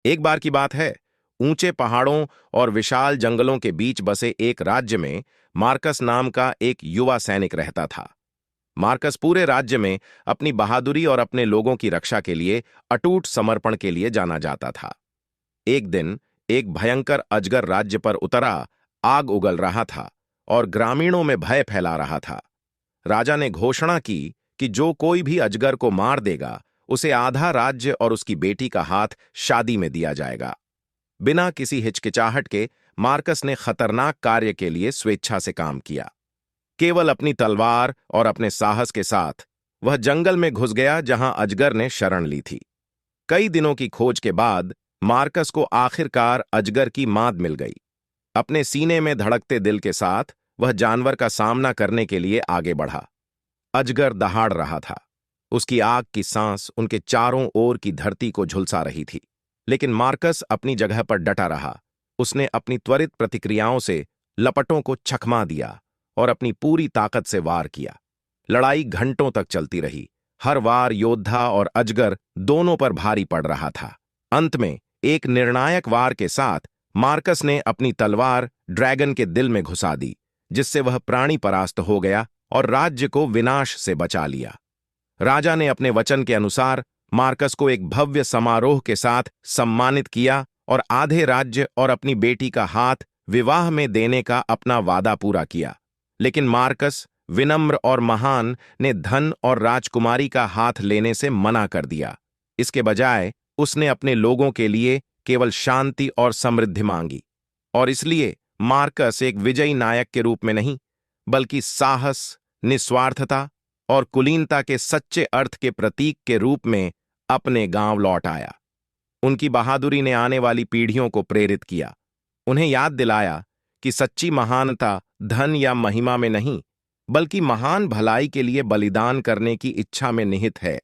एक बार की बात है, ऊंचे पहाड़ों और विशाल जंगलों के बीच बसे एक राज्य में मार्कस नाम का एक युवा सैनिक रहता था। मार्कस पूरे राज्य में अपनी बहादुरी और अपने लोगों की रक्षा के लिए अटूट समर्पण के लिए जाना जाता था। एक दिन एक भयंकर अजगर राज्य पर उतरा, आग उगल रहा था और ग्रामीणों में भय फैला रहा था। राजा ने घोषणा की कि जो कोई भी अजगर को मार देगा, उसे आधा राज्य और उसकी बेटी का हाथ शादी में दिया जाएगा। बिना किसी हिचकिचाहट के मार्कस ने खतरनाक कार्य के लिए स्वेच्छा से काम किया। केवल अपनी तलवार और अपने साहस के साथ वह जंगल में घुस गया जहां अजगर ने शरण ली थी। कई दिनों की खोज के बाद मार्कस को आखिरकार अजगर की माद मिल गई। अपने सीने में धड़कते दिल के साथ वह जानवर का सामना करने के लिए आगे बढ़ा। अजगर दहाड़ रहा था। उसकी आग की सांस उनके चारों ओर की धरती को झुलसा रही थी। लेकिन मार्कस अपनी जगह पर डटा रहा। उसने अपनी त्वरित प्रतिक्रियाओं से लपटों को चकमा दिया और अपनी पूरी ताकत से वार किया। लड़ाई घंटों तक चलती रही। हर वार योद्धा और अजगर दोनों पर भारी पड़ रहा था। अंत में एक निर्णायक वार के साथ मार्कस ने अपनी तलवार ड्रैगन के दिल में घुसा दी, जिससे वह प्राणी परास्त हो गया और राज्य को विनाश से बचा लिया। राजा ने अपने वचन के अनुसार मार्कस को एक भव्य समारोह के साथ सम्मानित किया और आधे राज्य और अपनी बेटी का हाथ विवाह में देने का अपना वादा पूरा किया। लेकिन मार्कस, विनम्र और महान, ने धन और राजकुमारी का हाथ लेने से मना कर दिया। इसके बजाय उसने अपने लोगों के लिए केवल शांति और समृद्धि मांगी। और इसलिए मार्कस एक विजयी नायक के रूप में नहीं, बल्कि साहस, निस्वार्थता और कुलीनता के सच्चे अर्थ के प्रतीक के रूप में अपने गांव लौट आया। उनकी बहादुरी ने आने वाली पीढ़ियों को प्रेरित किया, उन्हें याद दिलाया कि सच्ची महानता धन या महिमा में नहीं, बल्कि महान भलाई के लिए बलिदान करने की इच्छा में निहित है।